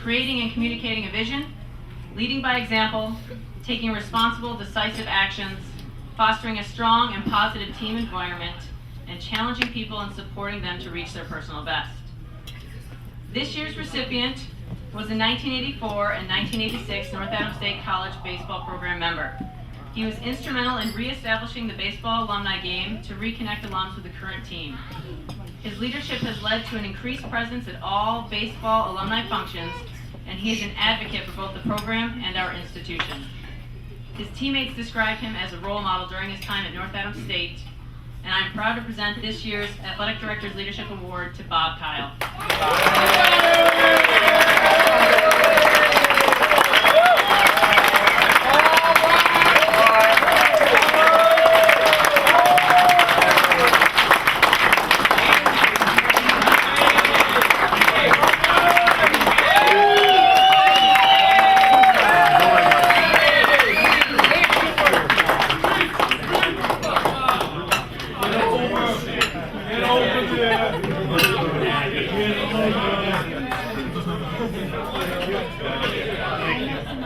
creating and communicating a vision, leading by example, taking responsible, decisive actions, fostering a strong and positive team environment, and challenging people and supporting them to reach their personal best. This year's recipient was a 1984 and 1986 North Adams State College baseball program member. He was instrumental in reestablishing the baseball alumni game to reconnect alums with the current team. His leadership has led to an increased presence at all baseball alumni functions, and he is an advocate for both the program and our institution. His teammates describe him as a role model during his time at North Adams State, and I'm proud to present this year's Athletic Director's Leadership Award to Bob Kyle.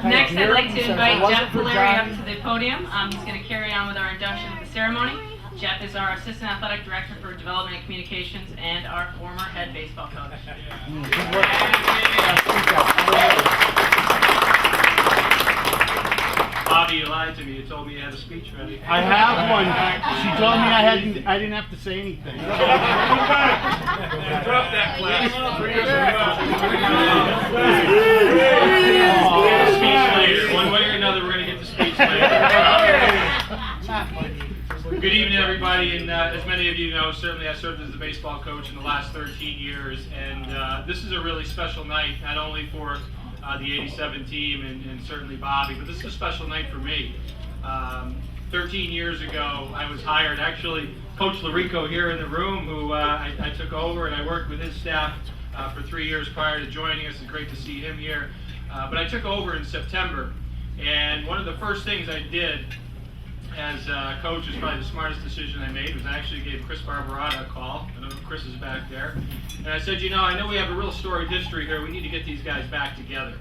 Next, I'd like to invite Jeff Polari up to the podium. He's going to carry on with our induction at the ceremony. Jeff is our Assistant Athletic Director for Development and Communications and our former head baseball coach. Bobby, you lied to me. You told me you had a speech ready. I have one. She told me I didn't have to say anything. Drop that class. Speech later. One way or another, we're going to get the speech later. Good evening, everybody. And as many of you know, certainly I served as the baseball coach in the last 13 years. And this is a really special night, not only for the 87 team and certainly Bobby, but this is a special night for me. 13 years ago, I was hired, actually, Coach Larico here in the room, who I took over, and I worked with his staff for 3 years prior to joining us. It's great to see him here. But I took over in September, and one of the first things I did as coach, is probably the smartest decision I made, was I actually gave Chris Barbarata a call. I know Chris is back there. And I said, I know we have a real storied history here. We need to get these guys back together.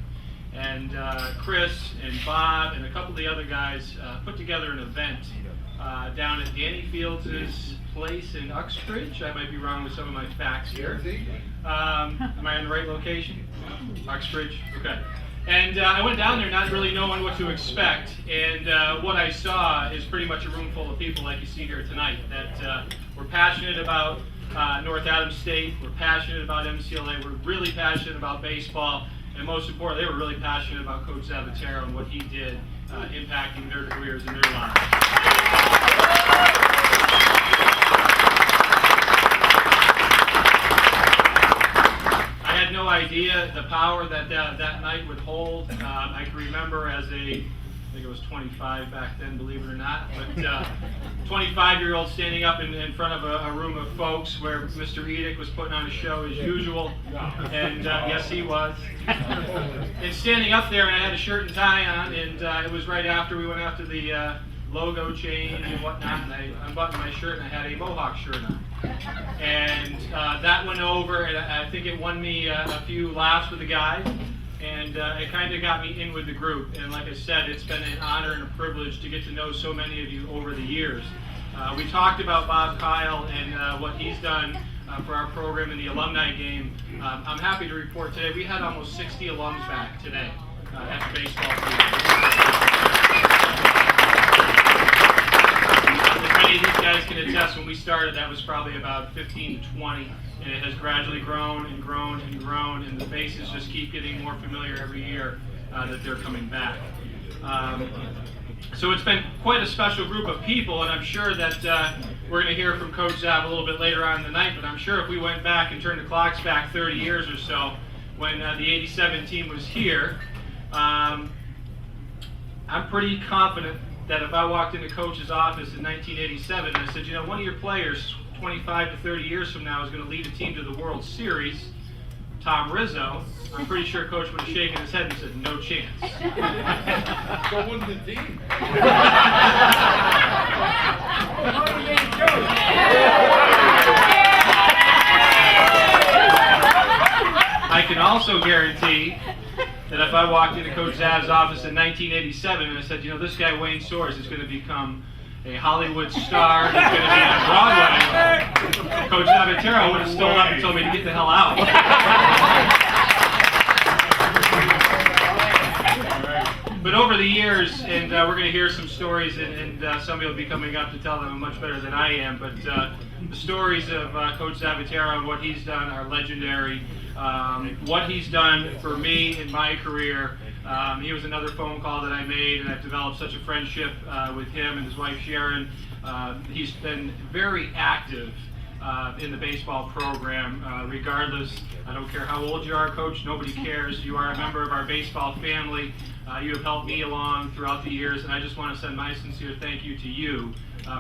And Chris and Bob and a couple of the other guys put together an event down at Danny Fields' place in Uxbridge. I might be wrong with some of my facts here. Am I in the right location? Uxbridge? Okay. And I went down there not really knowing what to expect, and what I saw is pretty much a room full of people like you see here tonight that we're passionate about North Adams State, we're passionate about MCLA, we're really passionate about baseball, and most importantly, they were really passionate about Coach Zavatero and what he did impacting their careers and their lives. No idea the power that that night would hold. I can remember as I think it was 25 back then, believe it or not, but 25-year-old standing up in front of a room of folks where Mr. Edick was putting on a show as usual, and yes, he was. And standing up there, and I had a shirt and tie on, and it was right after we went after the logo change and whatnot, and I unbuttoned my shirt and I had a Mohawk shirt on. And that went over, and I think it won me a few laughs with the guys, and it kind of got me in with the group. And like I said, it's been an honor and a privilege to get to know so many of you over the years. We talked about Bob Kyle and what he's done for our program in the alumni game. I'm happy to report today we had almost 60 alums back today at the baseball field. Many of these guys can attest, when we started, that was probably about 15 to 20, and it has gradually grown and grown and grown, and the faces just keep getting more familiar every year that they're coming back. So it's been quite a special group of people, and I'm sure that we're going to hear from Coach Zav a little bit later on in the night, but I'm sure if we went back and turned the clocks back 30 years or so, when the 87 team was here, I'm pretty confident that if I walked into Coach's office in 1987 and I said, one of your players 25 to 30 years from now is going to lead a team to the World Series, Tom Rizzo, I'm pretty sure Coach would have shaken his head and said, no chance. So what's the team? I can also guarantee if I walked into Coach Zav's office in 1987 and I said, this guy Wayne Soares is going to become a Hollywood star, he's going to be on Broadway, Coach Zavatero would have stood up and told me to get the hell out. But over the years, and we're going to hear some stories, and somebody will be coming up to tell them much better than I am, but the stories of Coach Zavatero and what he's done are legendary. What he's done for me in my career, he was another phone call that I made, and I've developed such a friendship with him and his wife Sharon. He's been very active in the baseball program, regardless. I don't care how old you are, Coach, nobody cares. You are a member of our baseball family. You have helped me along throughout the years, and I just want to send my sincere thank you to you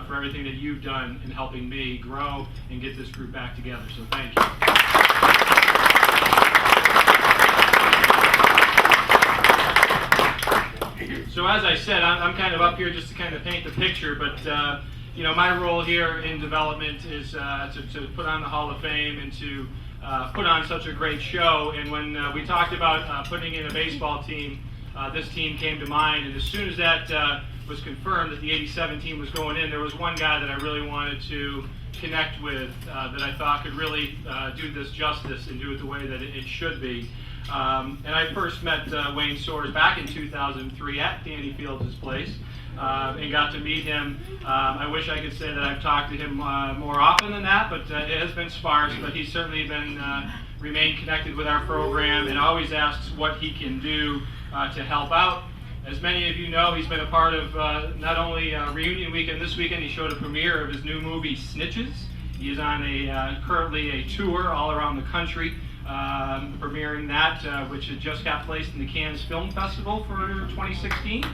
for everything that you've done in helping me grow and get this group back together. So thank you. So as I said, I'm kind of up here just to kind of paint the picture, but my role here in development is to put on the Hall of Fame and to put on such a great show. And when we talked about putting in a baseball team, this team came to mind, and as soon as that was confirmed that the '87 team was going in, there was one guy that I really wanted to connect with that I thought could really do this justice and do it the way that it should be. And I first met Wayne Soares back in 2003 at Danny Fields' place and got to meet him. I wish I could say that I've talked to him more often than that, but it has been sparse. But he's certainly been remained connected with our program and always asks what he can do to help out. As many of you know, he's been a part of not only Reunion Weekend this weekend, he showed a premiere of his new movie, Snitches. He is on currently a tour all around the country, premiering that, which had just got placed in the Cannes Film Festival for 2016.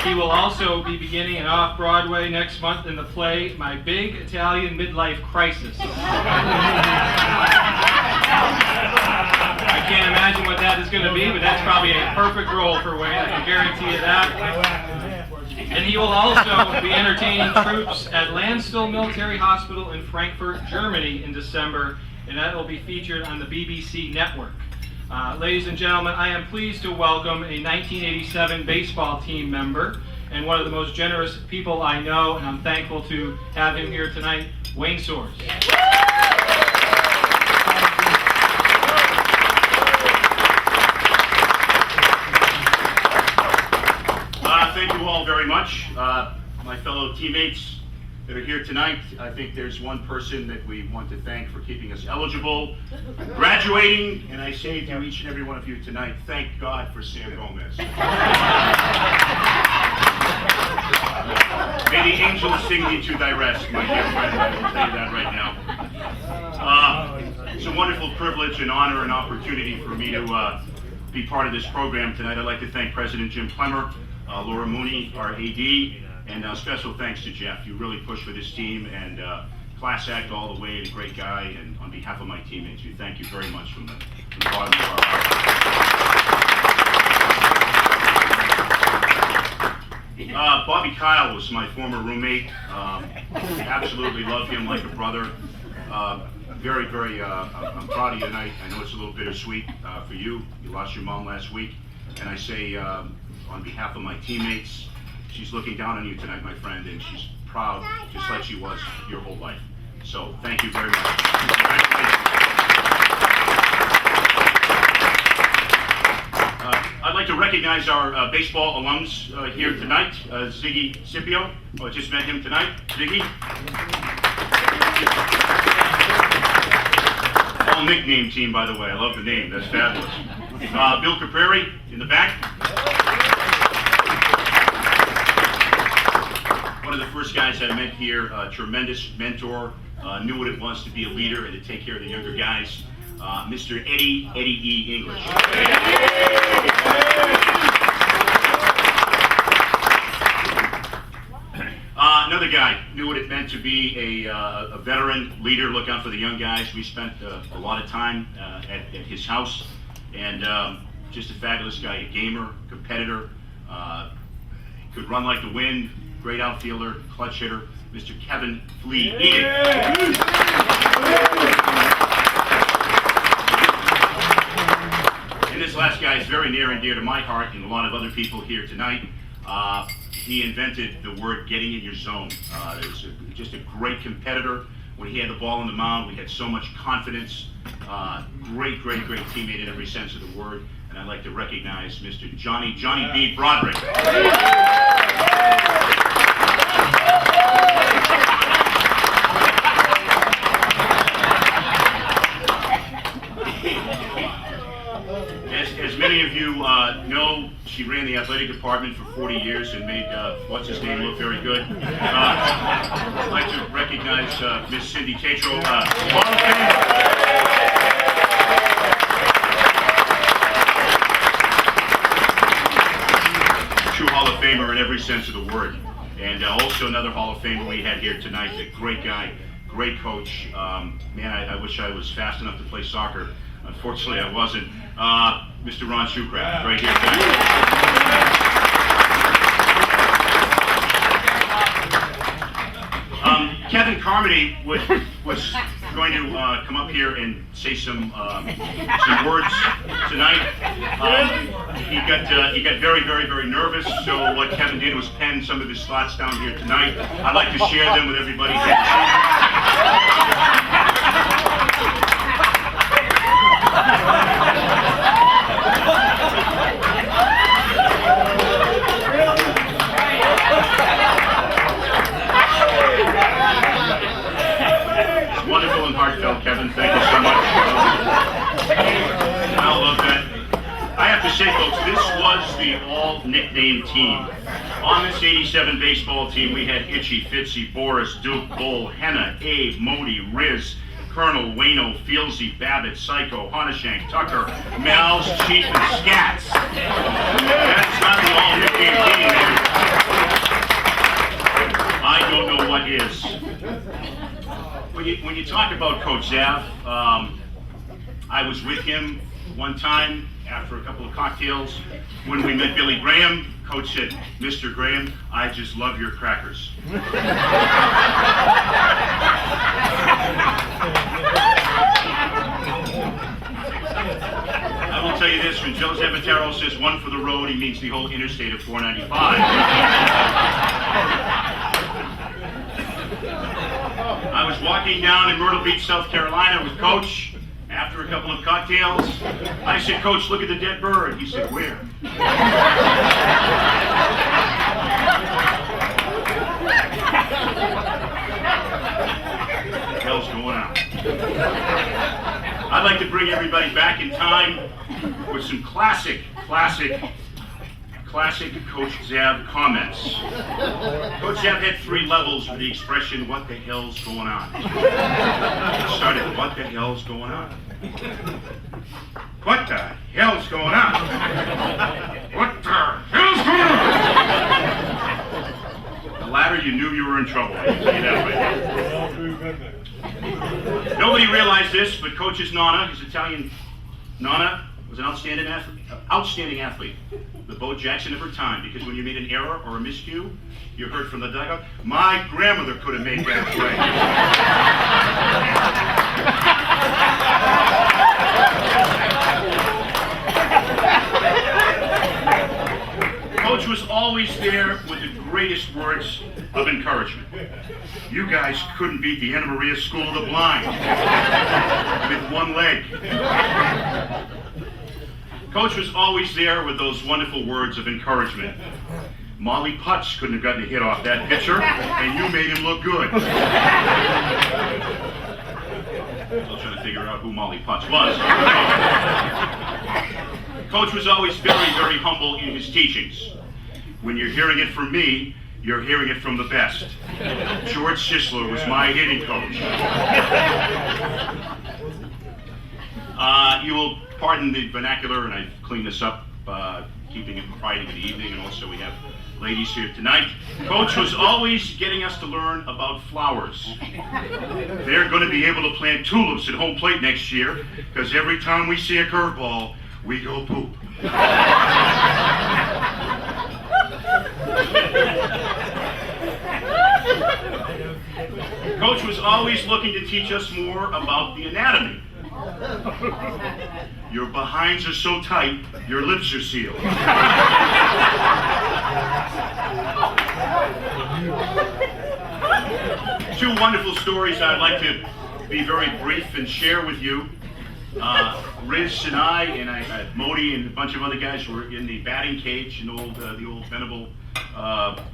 He will also be beginning an off-Broadway next month in the play, My Big Italian Midlife Crisis. I can't imagine what that is going to be, but that's probably a perfect role for Wayne, I can guarantee you that. And he will also be entertaining troops at Landstuhl Military Hospital in Frankfurt, Germany in December, and that will be featured on the BBC network. Ladies and gentlemen, I am pleased to welcome a 1987 baseball team member and one of the most generous people I know, and I'm thankful to have him here tonight, Wayne Soares. Thank you all very much. My fellow teammates that are here tonight, I think there's one person that we want to thank for keeping us eligible, graduating, and I say to each and every one of you tonight, thank God for Sam Gomez. May the angels sing thee to thy rest, my dear friend. I will tell you that right now. It's a wonderful privilege and honor and opportunity for me to be part of this program tonight. I'd like to thank President Jim Clemmer, Laura Mooney, our AD, and special thanks to Jeff. You really pushed for this team, and class act all the way, and a great guy. And on behalf of my teammates, we thank you very much from the bottom of our heart. Bobby Kyle was my former roommate. Absolutely love him like a brother. Very, very, I'm proud of you tonight. I know it's a little bittersweet for you. You lost your mom last week. And I say, on behalf of my teammates, she's looking down on you tonight, my friend, and she's proud, just like she was your whole life. So, thank you very much. I'd like to recognize our baseball alums here tonight. Ziggy Scipio. I just met him tonight. Ziggy. All nickname team, by the way. I love the name. That's fabulous. Bill Caprari in the back. One of the first guys I met here, tremendous mentor, knew what it was to be a leader and to take care of the younger guys. Mr. Eddie E. English. Another guy knew what it meant to be a veteran leader, look out for the young guys. We spent a lot of time at his house, and just a fabulous guy, a gamer, competitor, could run like the wind, great outfielder, clutch hitter, Mr. Kevin Flea Eden. guy is very near and dear to my heart and a lot of other people here tonight. He invented the word getting in your zone. He was just a great competitor. When he had the ball on the mound, we had so much confidence. Great teammate in every sense of the word. And I'd like to recognize Mr. Johnny B. Broderick. As many of you know, she ran the athletic department for 40 years and made what's-his-name look very good. I'd like to recognize Miss Cindy Tatro, Hall of Famer. True Hall of Famer in every sense of the word. And also another Hall of Famer we had here tonight, a great guy, great coach. Man, I wish I was fast enough to play soccer. Unfortunately, I wasn't. Mr. Ron Shoecraft, right here tonight. Kevin Carmody was going to come up here and say some words tonight. He got very nervous. So what Kevin did was pen some of his thoughts down here tonight. I'd like to share them with everybody here. Wonderful and heartfelt, Kevin. Thank you so much. I love that. I have to say, folks, this was the all-nickname team. On this 87 baseball team, we had Itchy, Fitzy, Boris, Duke, Bull, Henna, Abe, Modi, Riz, Colonel, Wayno, Fieldsy, Babbitt, Psycho, Honashank, Tucker, Mal's, Chief, and Scats. That's not the all-nickname team, man. I don't know what is. When you talk about Coach Zav, I was with him one time after a couple of cocktails. When we met Billy Graham, Coach said, "Mr. Graham, I just love your crackers." I will tell you this, when Joe Zapatero says one for the road, he means the whole interstate of 495. I was walking down in Myrtle Beach, South Carolina with Coach after a couple of cocktails. I said, "Coach, look at the dead bird." He said, "Where?" What the hell's going on? I'd like to bring everybody back in time with some classic Coach Zav comments. Coach Zav had 3 levels for the expression, "What the hell's going on?" It started, "What the hell's going on? What the hell's going on? What the hell's going on?" The latter, you knew you were in trouble. I can tell you that way. Nobody realized this, but Coach's Nonna, his Italian Nonna, was an outstanding athlete. The Bo Jackson of her time, because when you made an error or a miscue, you heard from the dugout, "My grandmother could have made that play." Coach was always there with the greatest words of encouragement. "You guys couldn't beat the Anna Maria School of the Blind with one leg." Coach was always there with those wonderful words of encouragement. "Molly Putz couldn't have gotten a hit off that pitcher, and you made him look good." Still trying to figure out who Molly Putz was. Coach was always very humble in his teachings. "When you're hearing it from me, you're hearing it from the best. George Sisler was my hitting coach." You will pardon the vernacular, and I've cleaned this up, keeping it quiet in the evening, and also we have ladies here tonight. Coach was always getting us to learn about flowers. "They're going to be able to plant tulips at home plate next year, because every time we see a curveball, we go poop." Coach was always looking to teach us more about the anatomy Your behinds are so tight, your lips are sealed. Two wonderful stories I'd like to be very brief and share with you. Riz and I, Modi and a bunch of other guys were in the batting cage in the old Venable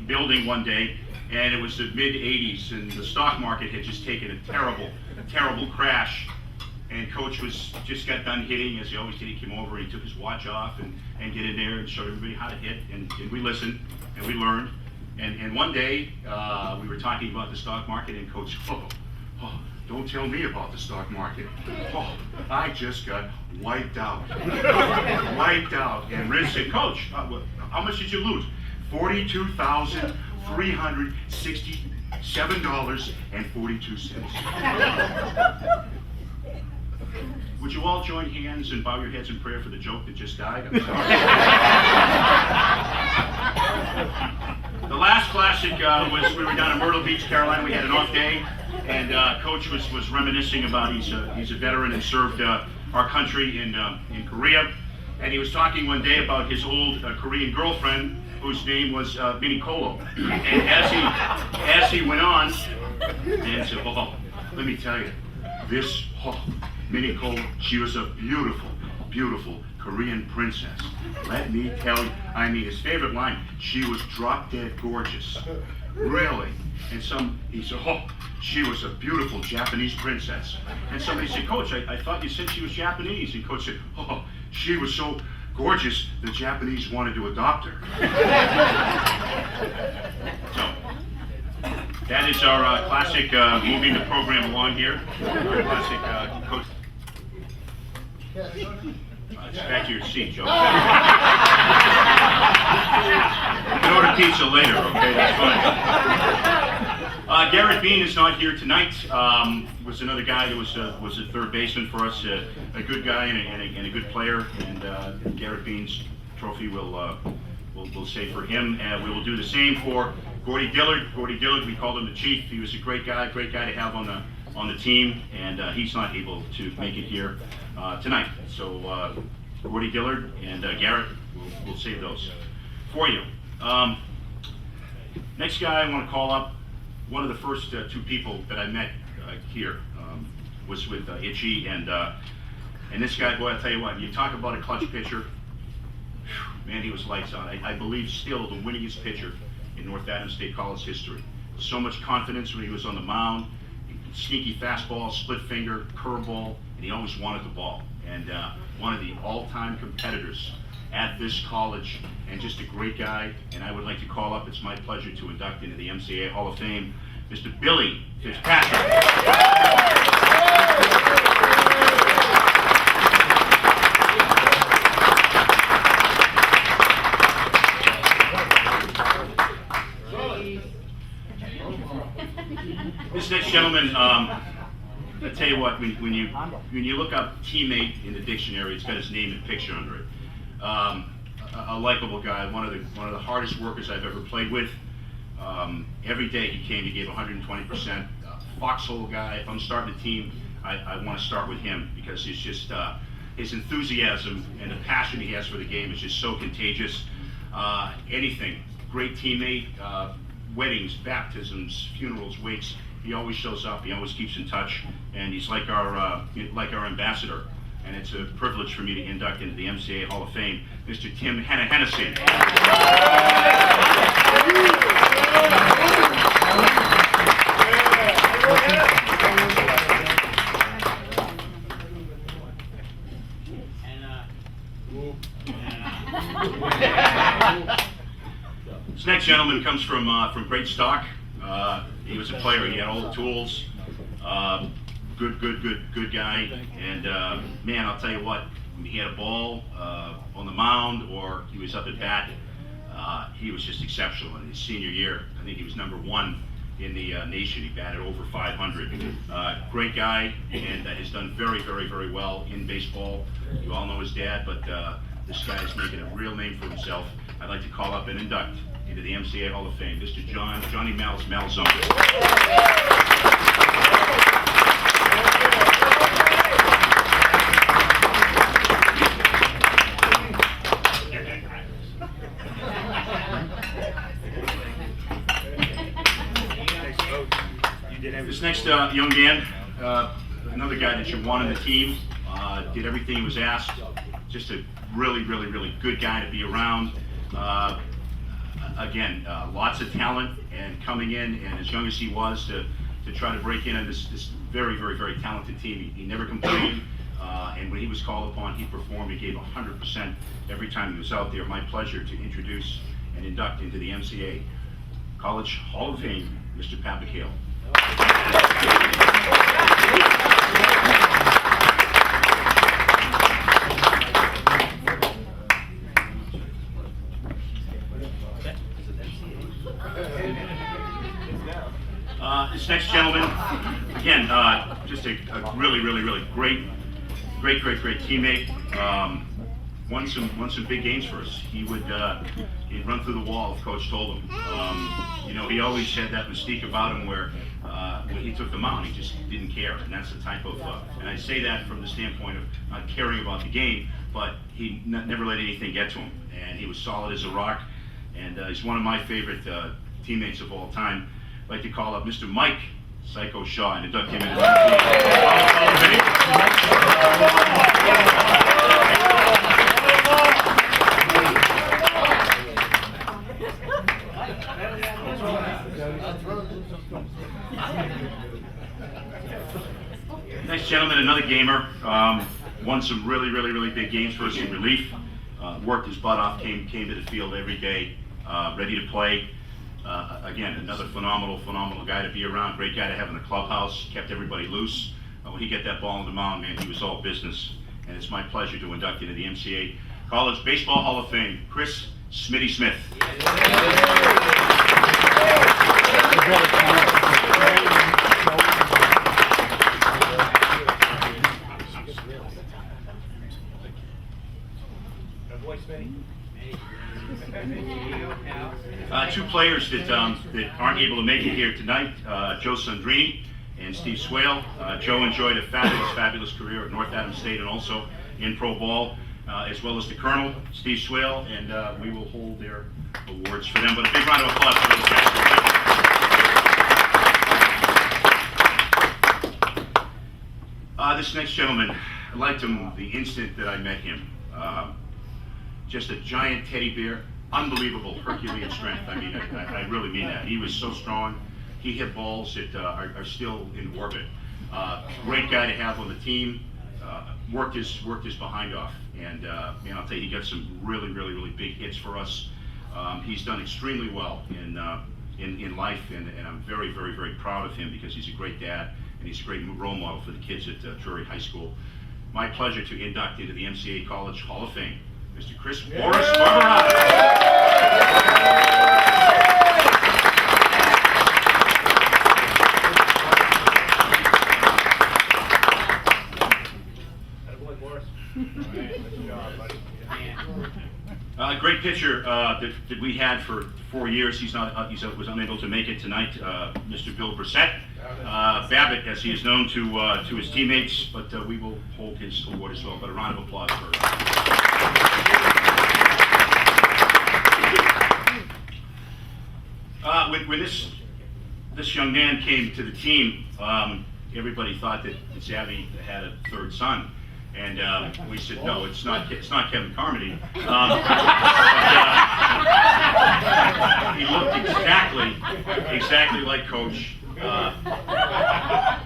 building one day, and it was the mid-'80s, and the stock market had just taken a terrible crash. And Coach just got done hitting, as he always did. He came over, he took his watch off and get in there and showed everybody how to hit, and we listened and we learned. And one day we were talking about the stock market, and Coach, don't tell me about the stock market. I just got wiped out. Wiped out. And Riz said, Coach, how much did you lose? $42,367.42. Would you all join hands and bow your heads in prayer for the joke that just died? I'm sorry. The last classic was we were down in Myrtle Beach, Carolina. We had an off day, and Coach was reminiscing about he's a veteran and served our country in Korea, and he was talking one day about his old Korean girlfriend whose name was Minnie Colo. And as he went on and said, let me tell you, this Minnie Colo, she was a beautiful Korean princess. Let me tell you, I mean, his favorite line, she was drop dead gorgeous. Really? And he said, she was a beautiful Japanese princess. And somebody said, Coach, I thought you said she was Japanese. And Coach said, she was so gorgeous, the Japanese wanted to adopt her. So, that is our classic moving the program along here. Our classic Coach. It's back to your seat, Joe. You can order pizza later, okay? That's fine. Garrett Bean is not here tonight. Was another guy that was a third baseman for us, a good guy and a good player. And Garrett Bean's trophy we'll save for him. And we will do the same for Gordy Dillard. Gordy Dillard, we called him the Chief. He was a great guy to have on the team, and he's not able to make it here tonight. So Gordy Dillard and Garrett, we'll save those for you. Next guy I want to call up, one of the first two people that I met here was with Itchy, and this guy, boy, I'll tell you what, you talk about a clutch pitcher, man, he was lights out. I believe still the winningest pitcher in North Adams State College history. So much confidence when he was on the mound, sneaky fastball, split finger, curveball, and he always wanted the ball. And one of the all-time competitors at this college, and just a great guy. And I would like to call up, it's my pleasure to induct into the MCLA Hall of Fame, Mr. Billy Fitzpatrick. This next gentleman, I tell you what, when you look up teammate in the dictionary, it's got his name and picture under it. A likable guy, one of the hardest workers I've ever played with. Every day he came, he gave 120%. Foxhole guy. If I'm starting a team, I want to start with him because he's just his enthusiasm and the passion he has for the game is just so contagious. Anything, great teammate. Weddings, baptisms, funerals, wakes. He always shows up. He always keeps in touch, and he's like our ambassador. And it's a privilege for me to induct into the MCLA Hall of Fame, Mr. Tim Hennessy. This next gentleman comes from great stock. He was a player. He had all the tools. Good guy. And man, I'll tell you what, when he had a ball on the mound or he was up at bat, he was just exceptional. In his senior year, I think he was #1 in the nation. He batted over 500. Great guy, and has done very well in baseball. You all know his dad, but this guy is making a real name for himself. I'd like to call up and induct into the MCLA Hall of Fame, Mr. Johnny Malzone. young man, another guy that you want on the team, did everything he was asked. Just a really good guy to be around. Again, lots of talent, and coming in, and as young as he was, to try to break in on this very talented team. He never complained, and when he was called upon, he performed. He gave 100% every time he was out there. My pleasure to introduce and induct into the MCA College Hall of Fame, Mr. Papakale. This next gentleman, again, just a really great teammate. Won some big games for us. He'd run through the wall if Coach told him. You know, he always had that mystique about him where when he took the mound, he just didn't care, and that's the type of. And I say that from the standpoint of not caring about the game, but he never let anything get to him, and he was solid as a rock. And he's one of my favorite teammates of all time. I'd like to call up Mr. Mike Psycho Shaw and induct him into the Hall of Fame. Next gentleman, another gamer, won some really big games for us in relief. Worked his butt off, came to the field every day, ready to play. Again, another phenomenal guy to be around. Great guy to have in the clubhouse. Kept everybody loose. When he got that ball on the mound, man, he was all business. And it's my pleasure to induct into the MCA College Baseball Hall of Fame, Chris Smitty Smith. Two players that aren't able to make it here tonight, Joe Sandrini and Steve Swale. Joe enjoyed a fabulous career at North Adams State and also in pro ball, as well as the Colonel, Steve Swale, and we will hold their awards for them. But a big round of applause for those guys. This next gentleman, I liked him the instant that I met him. Just a giant teddy bear, unbelievable Herculean strength. I mean, I really mean that. He was so strong. He hit balls that are still in orbit. Great guy to have on the team. Worked his behind off, and man, I'll tell you, he got some really big hits for us. He's done extremely well in life, and I'm very proud of him because he's a great dad and he's a great role model for the kids at Drury High School. My pleasure to induct into the MCA College Hall of Fame, Mr. Chris Boris Barbarata. Great pitcher that we had for 4 years. He was unable to make it tonight. Mr. Bill Brissett, Babbitt, as he is known to his teammates, but we will hold his award as well. But a round of applause for. When this young man came to the team, everybody thought that Xavi had a third son. And we said, no, it's not Kevin Carmody. He looked exactly like Coach.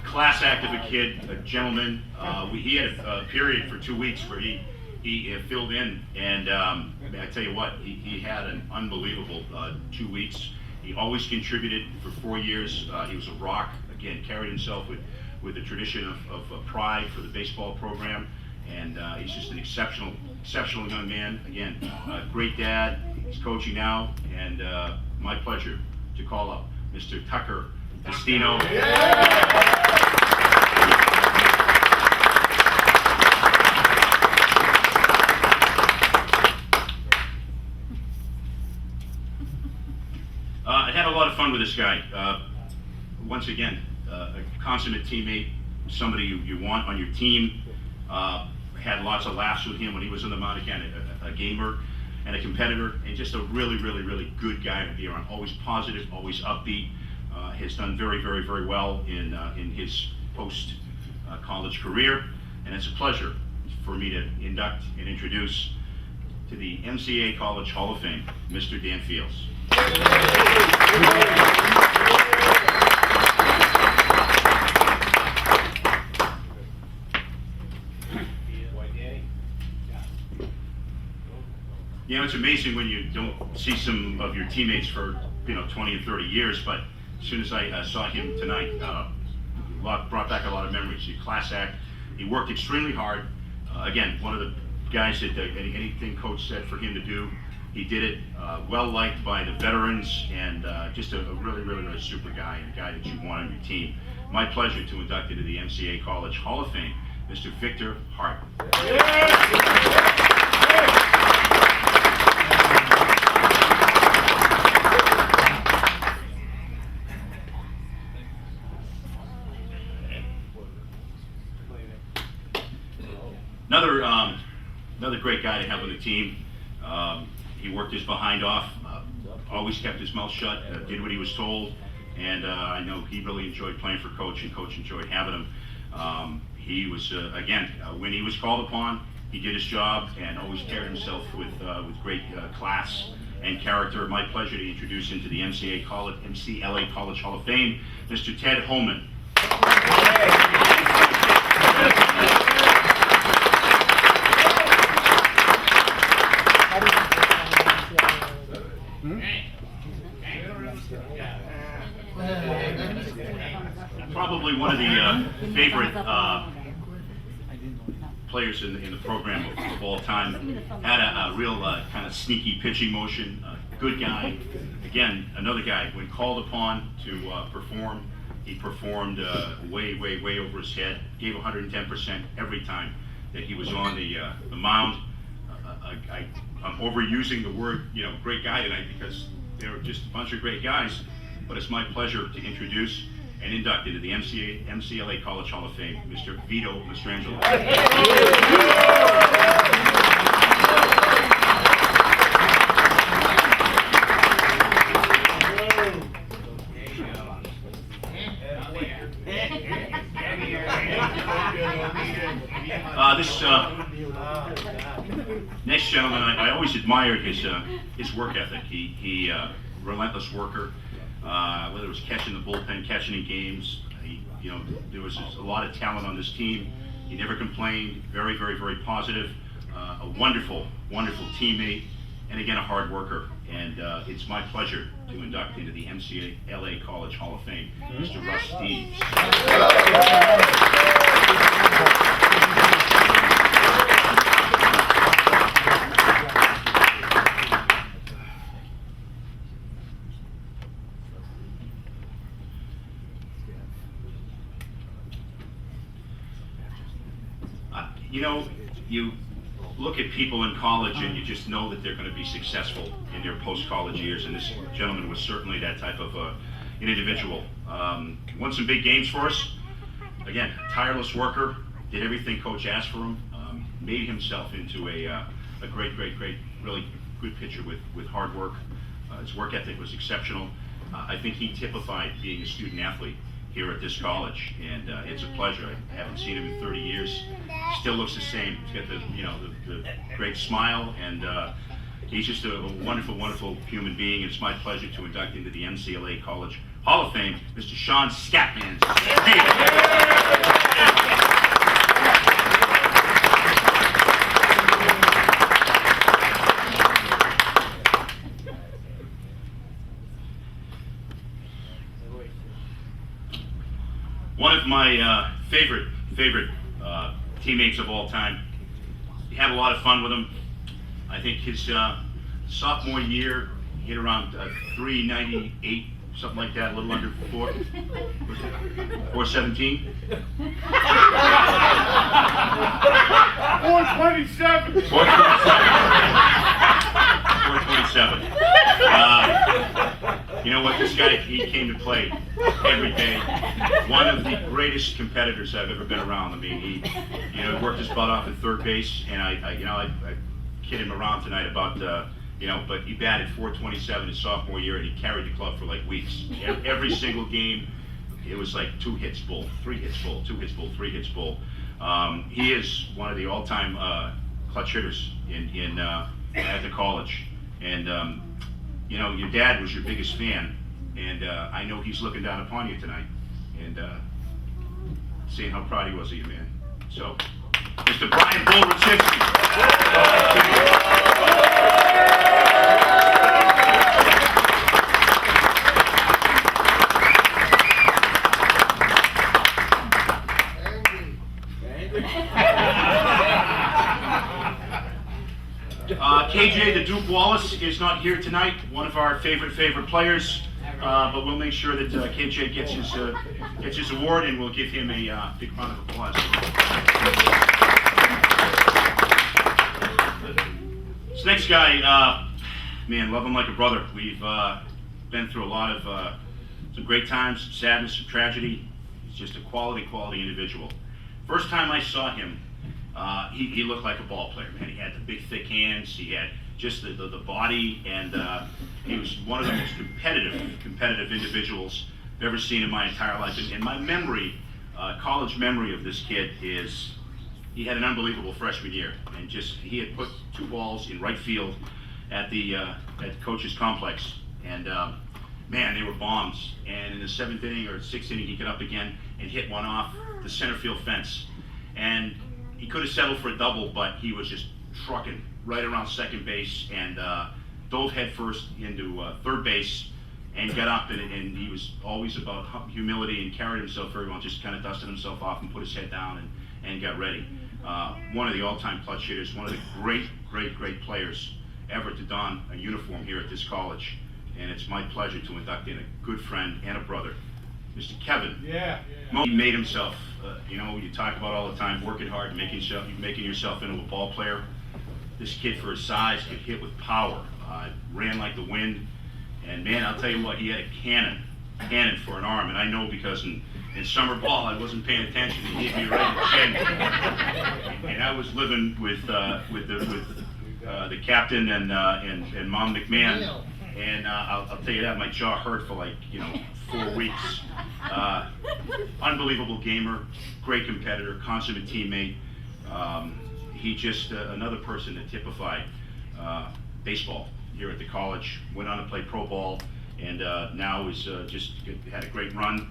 Class act of a kid, a gentleman. He had a period for 2 weeks where he filled in, and I tell you what, he had an unbelievable 2 weeks. He always contributed for 4 years. He was a rock. Again, carried himself with a tradition of pride for the baseball program, and he's just an exceptional young man. Again, great dad. He's coaching now, and my pleasure to call up Mr. Tucker Destino. I had a lot of fun with this guy. Once again, a consummate teammate, somebody you want on your team. Had lots of laughs with him when he was on the mound. Again, a gamer and a competitor, and just a really good guy to be around. Always positive, always upbeat. has done very, very, very well in his post-college career, and it's a pleasure for me to induct and introduce to the MCLA College Hall of Fame, Mr. Dan Fields. You know, it's amazing when you don't see some of your teammates for 20 and 30 years, but as soon as I saw him tonight, brought back a lot of memories. He class act. He worked extremely hard. Again, one of the guys that anything coach said for him to do, he did it. Well liked by the veterans, and just a really, really, really super guy, and a guy that you want on your team. My pleasure to induct into the MCLA College Hall of Fame, Mr. Victor Hart. Another great guy to have on the team. He worked his behind off, always kept his mouth shut, did what he was told, and I know he really enjoyed playing for Coach, and Coach enjoyed having him. He was, again, when he was called upon, he did his job and always carried himself with great class and character. My pleasure to introduce him to the MCLA College Hall of Fame, Mr. Ted Holman. Probably one of the favorite players in the program of all time. Had a real kind of sneaky pitching motion. Good guy. Again, another guy, when called upon to perform, he performed way, way, way over his head. Gave 110% every time that he was on the mound. I'm overusing the word, great guy tonight, because they're just a bunch of great guys. But it's my pleasure to introduce and induct into the MCLA College Hall of Fame, Mr. Vito Mastrangelo. This next gentleman, I always admired his work ethic. He relentless worker. Whether it was catching the bullpen, catching in games, there was a lot of talent on this team. He never complained. Very, very, very positive. A wonderful, wonderful teammate, and again a hard worker. And it's my pleasure to induct into the MCLA College Hall of Fame, Mr. Russ Steves. You look at people in college and you just know that they're going to be successful in their post-college years, and this gentleman was certainly that type of an individual. Won some big games for us. Again, tireless worker, did everything Coach asked for him, made himself into a great, great, great, really good pitcher with hard work. His work ethic was exceptional. I think he typified being a student athlete here at this college, and it's a pleasure. I haven't seen him in 30 years. Still looks the same. He's got the great smile, and he's just a wonderful, wonderful human being. It's my pleasure to induct into the MCLA College Hall of Fame, Mr. Sean Scatman. One of my favorite teammates of all time. He had a lot of fun with him. I think his sophomore year, he hit around 398, something like that, a little under 417. 427. 427. You know what? This guy, he came to play every day. One of the greatest competitors I've ever been around. I mean, he worked his butt off at third base, and I kid him around tonight about you know, but he batted .427 his sophomore year, and he carried the club for like weeks. Every single game, it was like 2 hits bull, 3 hits bull, 2 hits bull, 3 hits bull. He is one of the all-time clutch hitters at the college. And you know, your dad was your biggest fan, and I know he's looking down upon you tonight, and seeing how proud he was of you, man. So, Mr. Brian Bull KJ, the Duke Wallace, is not here tonight, one of our favorite players, but we'll make sure that KJ gets his award, and we'll give him a big round of applause. This next guy, man, love him like a brother. We've been through a lot of some great times, some sadness, some tragedy. He's just a quality individual. First time I saw him, he looked like a ball player, man. He had the big, thick hands. He had just the body, and he was one of the most competitive individuals I've ever seen in my entire life. And my memory, college memory of this kid is he had an unbelievable freshman year, and he had put 2 balls in right field at the coach's complex, and man, they were bombs. And in the 7th inning or 6th inning, he got up again and hit one off the center field fence, and he could have settled for a double, but he was just trucking right around second base and dove headfirst into third base and got up, and he was always about humility and carried himself very well, just kind of dusted himself off and put his head down and got ready. One of the all-time clutch hitters, one of the great players ever to don a uniform here at this college, and it's my pleasure to induct in a good friend and a brother, Mr. Kevin. Yeah. He made himself, you know, you talk about all the time, working hard and making yourself into a ball player. This kid, for his size, could hit with power, ran like the wind, and man, I'll tell you what, he had a cannon for an arm, and I know because in summer ball, I wasn't paying attention. He hit me right in the chin, and I was living with the captain and Mom McMahon, and I'll tell you that, my jaw hurt for like, 4 weeks. Unbelievable gamer, great competitor, consummate teammate. He just another person that typified baseball here at the college. Went on to play pro ball, and now is just had a great run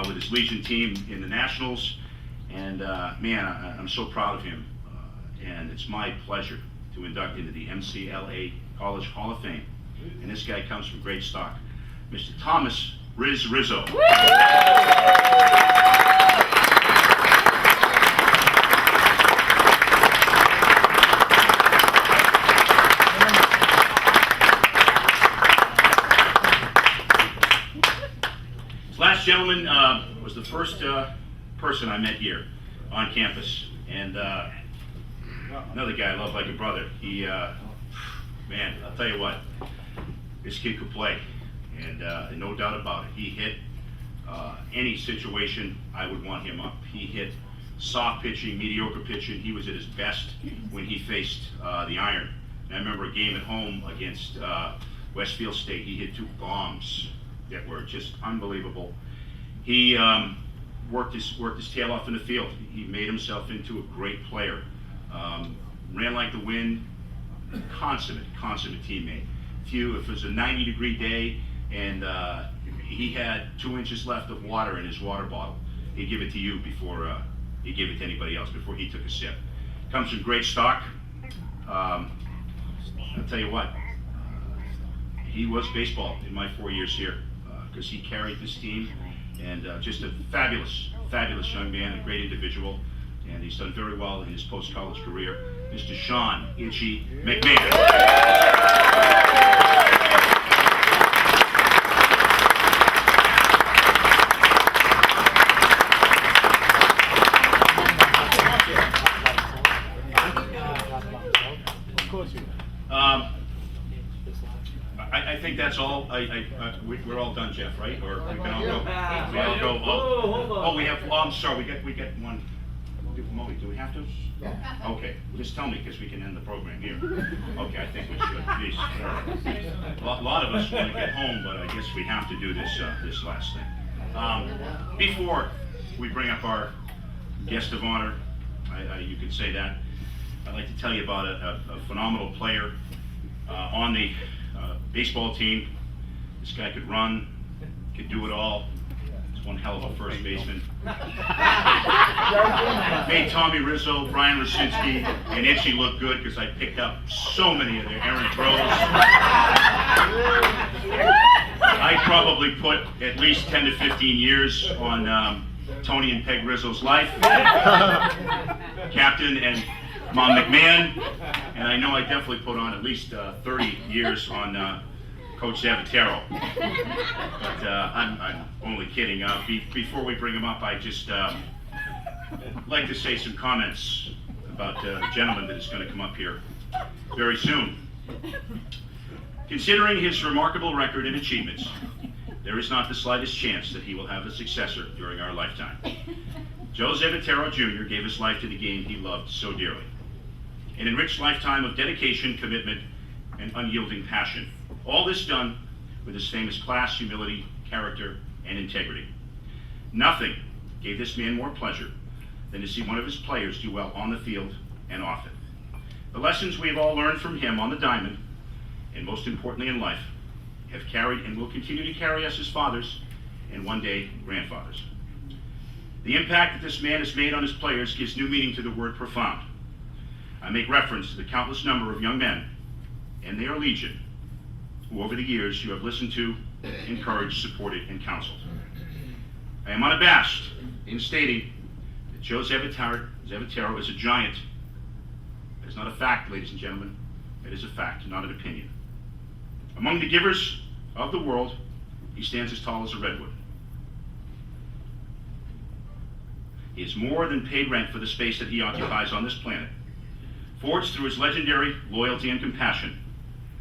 with his Legion team in the Nationals. And man, I'm so proud of him. And it's my pleasure to induct into the MCLA College Hall of Fame. And this guy comes from great stock, Mr. Thomas Riz Rizzo. This last gentleman was the first person I met here on campus, and another guy I love like a brother. He, man, I'll tell you what, this kid could play, and no doubt about it. He hit any situation, I would want him up. He hit soft pitching, mediocre pitching. He was at his best when he faced the iron. And I remember a game at home against Westfield State. He hit 2 bombs that were just unbelievable. He worked his tail off in the field. He made himself into a great player. Ran like the wind. Consummate teammate. If it was a 90-degree day and he had 2 inches left of water in his water bottle, he'd give it to you before he'd give it to anybody else, before he took a sip. Comes from great stock. I'll tell you what, he was baseball in my 4 years here, because he carried this team, and just a fabulous young man, a great individual, and he's done very well in his post-college career. Mr. Sean Itchy McMahon. I think that's all. We're all done, Jeff, right? Or we can all go. We all go. Oh, we have. Oh, I'm sorry. We got one. we? Do we have to? Okay, just tell me, because we can end the program here. Okay, I think we should. Jeez. A lot of us want to get home, but I guess we have to do this last thing. Before we bring up our guest of honor, you could say that, I'd like to tell you about a phenomenal player on the baseball team. This guy could run, could do it all. He's one hell of a first baseman. Made Tommy Rizzo, Brian Rosinski, and Itchy look good because I picked up so many of their errant throws. I probably put at least 10 to 15 years on Tony and Peg Rizzo's life. Captain and Mom McMahon, and I know I definitely put on at least 30 years on Coach Zavatero. But I'm only kidding. Before we bring him up, I just like to say some comments about the gentleman that is going to come up here very soon. Considering his remarkable record and achievements, there is not the slightest chance that he will have a successor during our lifetime. Joe Zavatero Jr. gave his life to the game he loved so dearly. An enriched lifetime of dedication, commitment, and unyielding passion. All this done with his famous class, humility, character, and integrity. Nothing gave this man more pleasure than to see one of his players do well on the field and off it. The lessons we have all learned from him on the diamond, and most importantly in life, have carried and will continue to carry us as fathers and one day grandfathers. The impact that this man has made on his players gives new meaning to the word profound. I make reference to the countless number of young men, and they are legion, who over the years you have listened to, encouraged, supported, and counseled. I am unabashed in stating that Joe Zavatero is a giant. It is not a fact, ladies and gentlemen. It is a fact, not an opinion. Among the givers of the world, he stands as tall as a redwood. He has more than paid rent for the space that he occupies on this planet, forged through his legendary loyalty and compassion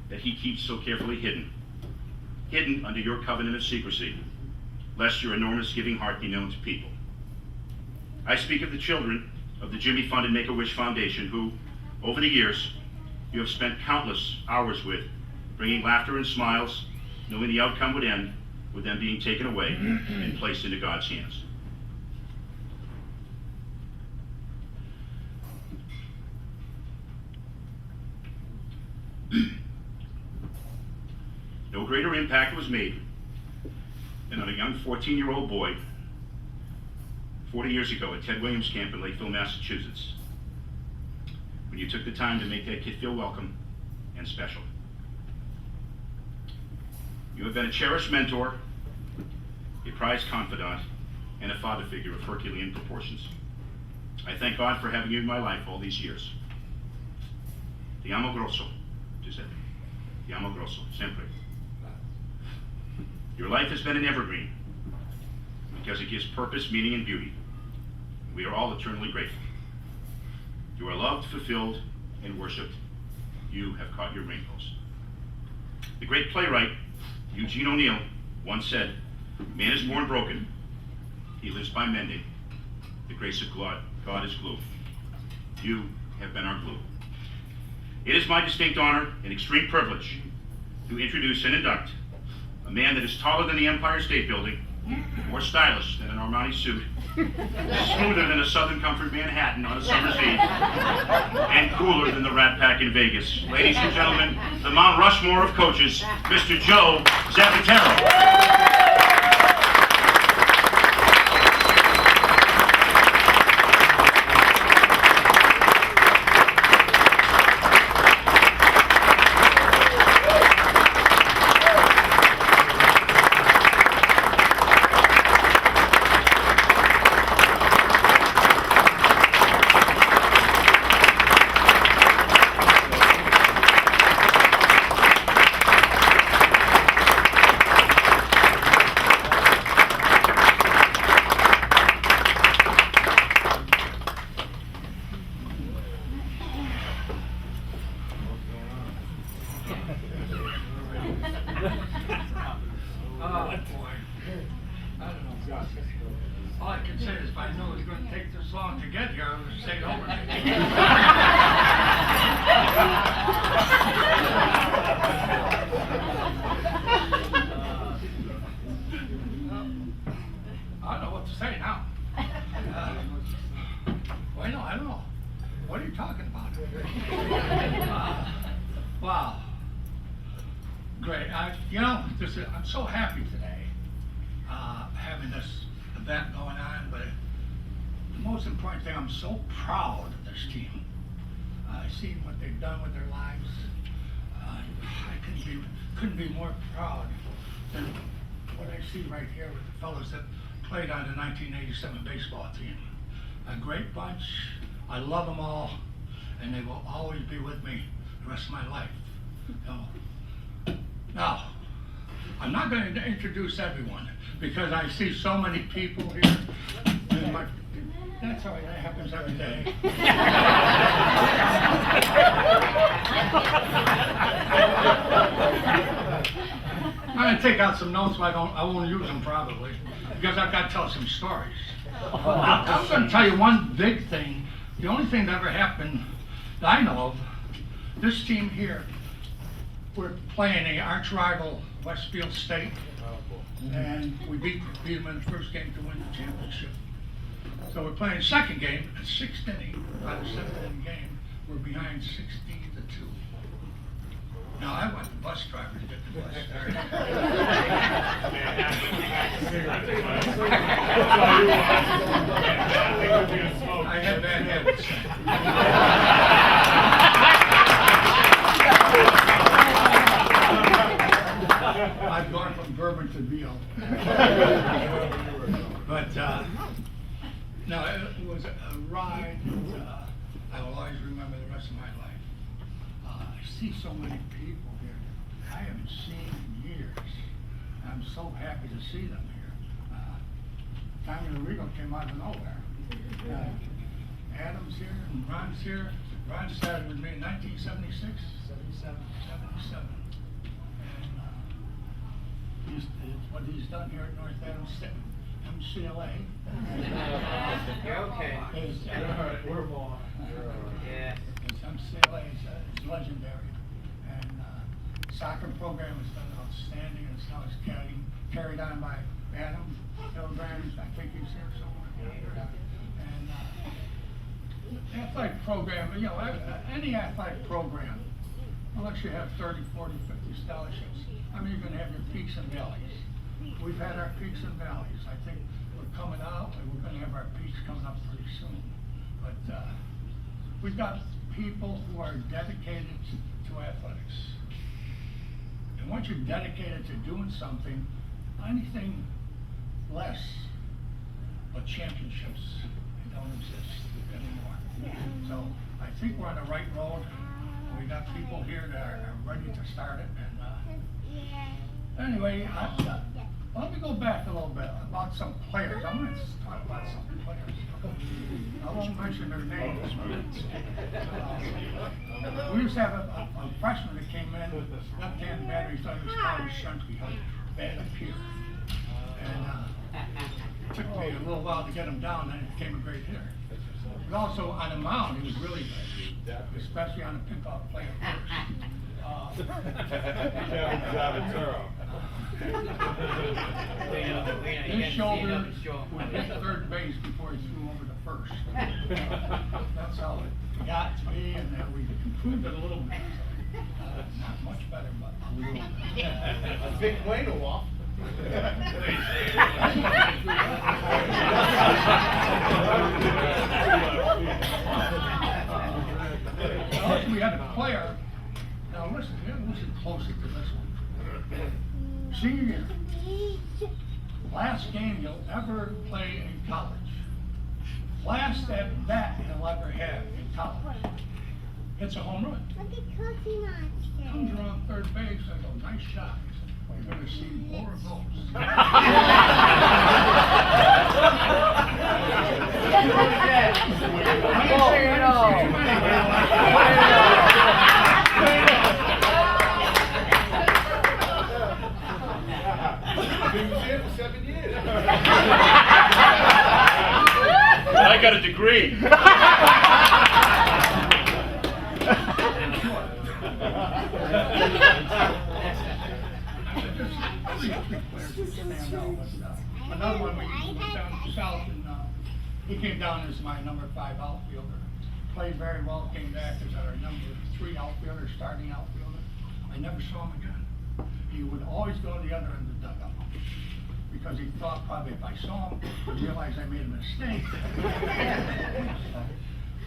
that he keeps so carefully hidden under your covenant of secrecy, lest your enormous giving heart be known to people. I speak of the children of the Jimmy Fund and Make-A-Wish Foundation who, over the years, you have spent countless hours with, bringing laughter and smiles, knowing the outcome would end with them being taken away and placed into God's hands. No greater impact was made than on a young 14-year-old boy 40 years ago at Ted Williams Camp in Lakeville, Massachusetts, when you took the time to make that kid feel welcome and special. You have been a cherished mentor, a prized confidant, and a father figure of Herculean proportions. I thank God for having you in my life all these years. Ti amo grosso, Giuseppe. Ti amo grosso, sempre. Your life has been an evergreen because it gives purpose, meaning, and beauty. We are all eternally grateful. You are loved, fulfilled, and worshipped. You have caught your rainbows. The great playwright Eugene O'Neill once said, "Man is born broken. He lives by mending. The grace of God is glue. You have been our glue." It is my distinct honor and extreme privilege to introduce and induct a man that is taller than the Empire State Building, more stylish than an Armani suit, smoother than a Southern Comfort Manhattan on a summer's eve, and cooler than the Rat Pack in Vegas. Ladies and gentlemen, the Mount Rushmore of coaches, Mr. Joe Zavatero. what are you talking about? Wow. Great. I'm so happy today having this event going on, but the most important thing, I'm so proud of this team. I see what they've done with their lives. I couldn't be more proud than what I see right here with the fellows that played on the 1987 baseball team. A great bunch. I love them all, and they will always be with me the rest of my life. Now, I'm not going to introduce everyone because I see so many people here. That's all right, that happens every day. I'm going to take out some notes, but I won't use them probably, because I've got to tell some stories. I'm going to tell you one big thing. The only thing that ever happened that I know of, this team here, we're playing a arch rival, Westfield State, and we beat them in the first game to win the championship. So we're playing the second game, the sixth inning, by the seventh inning game, we're behind 16-2. Now I want the bus driver to get the bus started. I have bad habits. I've gone from bourbon to veal. But no, it was a ride that I will always remember the rest of my life. I see so many people here I haven't seen in years. I'm so happy to see them here. Tommy Rigo came out of nowhere. Adam's here and Ron's here. Ron started with me in 1976? 77. And what he's done here at North Adams State, MCLA. You're okay. We're more. Yeah. His MCLA is legendary. And soccer program has done outstanding, and now it's carried on by Adam Hildebrand. I think he's here somewhere. And athletic program, any athletic program, unless you have 30, 40, 50 scholarships, you're going to have your peaks and valleys. We've had our peaks and valleys. I think we're coming out, and we're going to have our peaks coming up pretty soon. But we've got people who are dedicated to athletics. And once you're dedicated to doing something, anything less but championships don't exist anymore. So I think we're on the right road. We got people here that are ready to start it. And anyway, let me go back a little bit about some players. I'm going to talk about some players. I won't mention their names. We used to have a freshman that came in, left-hand batter. He thought he was Carlos Shunky, bad up here. And it took me a little while to get him down, and he became a great hitter. But also on the mound, he was really good, especially on the pickoff play at first. His shoulder would hit third base before he threw over to first. That's how it got to me, and we improved it a little bit. Not much better, but a little bit. A big way to walk. We had a player. Now listen closer to this one. Senior year, last game you'll ever play in college. Last at bat he'll ever have in college. Hits a home run. Comes around third base, I go, nice shot. You're going to see more of those. I didn't say too many. Been here for 7 years. I got a degree. Another one we moved down south, and he came down as my number 5 outfielder. played very well, came back as our number 3 outfielder, starting outfielder. I never saw him again. He would always go to the other end of the dugout, because he thought probably if I saw him, he'd realize I made a mistake.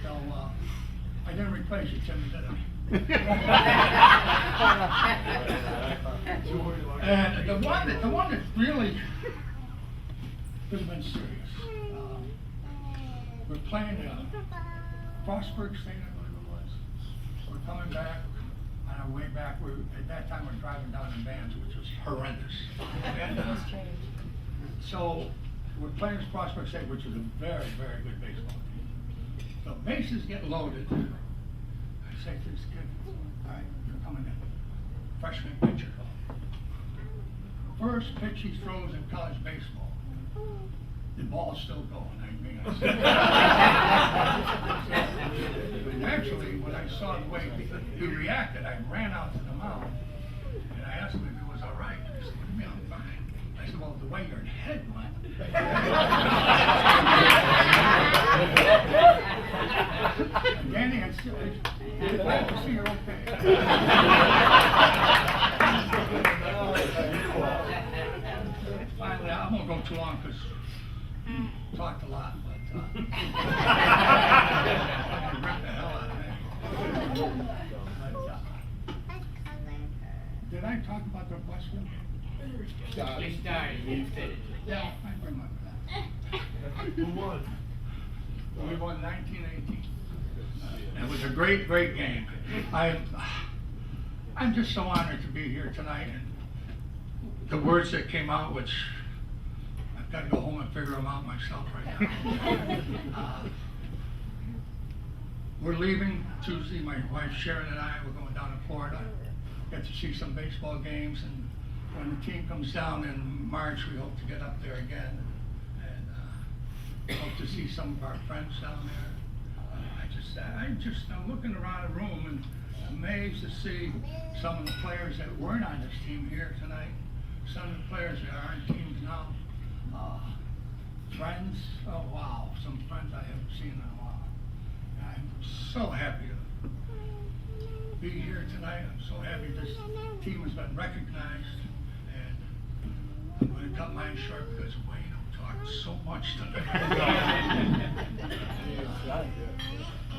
So, I didn't replace you, Tim, did I? And the one that really could have been serious. We're playing Frostburg State, I believe it was. We're coming back. On our way back, at that time we're driving down in vans, which was horrendous. And, so we're playing Frostburg State, which is a very, very good baseball team. The bases get loaded. I say to this kid, all right, you're coming in. Freshman pitcher. First pitch he throws in college baseball. The ball's still going. I mean, actually, when I saw the way he reacted, I ran out to the mound and I asked him if it was all right. He said, "What do you mean I'm fine?" I said, "Well, the way your head went." Danny, I'm still glad to see you're okay. Finally, I won't go too long because talked a lot, but ripped the hell out of me. Did I talk about the Westwood? You started, you finished. Yeah, I remember that. Who won? We won 1918. It was a great, great game. I'm just so honored to be here tonight, and the words that came out, which I've got to go home and figure them out myself right now. We're leaving Tuesday. My wife Sharon and I, we're going down to Florida. Get to see some baseball games, and when the team comes down in March, we hope to get up there again, and hope to see some of our friends down there. I'm looking around the room and amazed to see some of the players that weren't on this team here tonight. Some of the players that are on teams now. Friends, oh wow, some friends I haven't seen in a while. I'm so happy to be here tonight. I'm so happy this team has been recognized, and I'm going to cut mine short because Wayne talked so much tonight.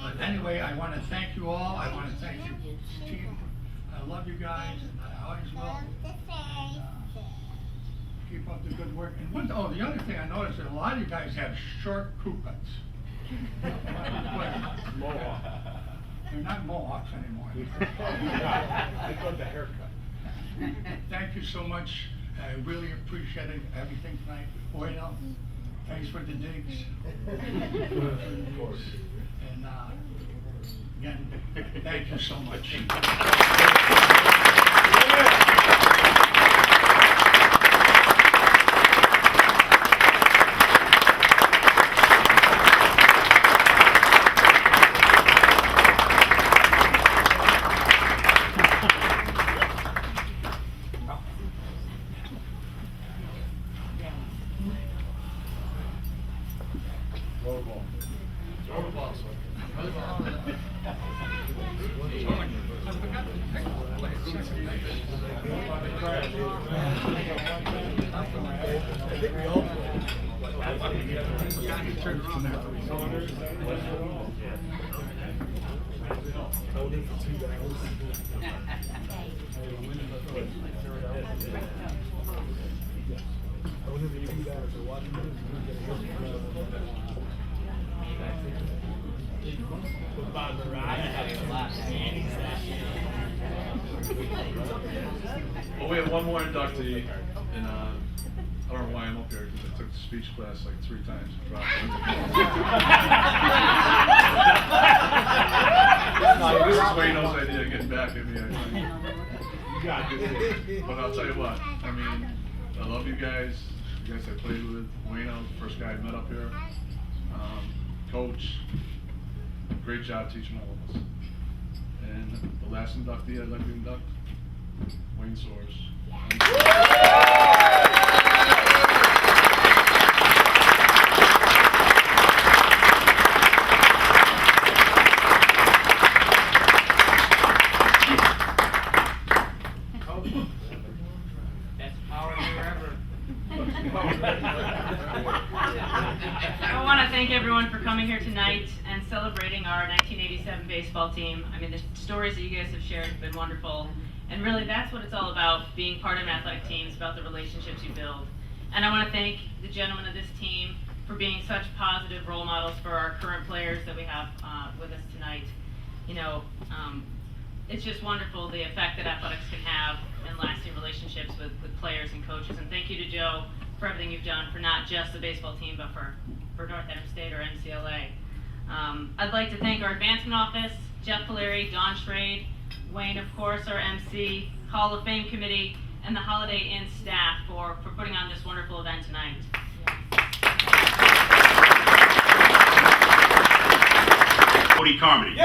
But anyway, I want to thank you all. I want to thank your team. I love you guys, and I always will. Keep up the good work. And the other thing I noticed that a lot of you guys have short crew cuts. They're not mohawks anymore. I got the haircut. Thank you so much. I really appreciate everything tonight. Bueno, thanks for the digs. Of course. And again, thank you so much. Well, we have one more inductee, and I don't know why I'm up here, because I took the speech class like 3 times. This is Wayno's idea of getting back at me, I think. But I'll tell you what, I mean, I love you guys. You guys I played with. Wayno, first guy I met up here. Coach, great job teaching all of us. And the last inductee I'd like to induct, Wayne Soares. 87 baseball team. I mean, the stories that you guys have shared have been wonderful. And really, that's what it's all about, being part of an athletic team. It's about the relationships you build. And I want to thank the gentlemen of this team for being such positive role models for our current players that we have with us tonight. You know, it's just wonderful the effect that athletics can have in lasting relationships with players and coaches. And thank you to Joe for everything you've done for not just the baseball team, but for North Edmond State or MCLA. I'd like to thank our advancement office, Jeff Polari, Don Schrade, Wayne, of course, our MC, Hall of Fame committee, and the Holiday Inn staff for putting on this wonderful event tonight. Cody Carmody.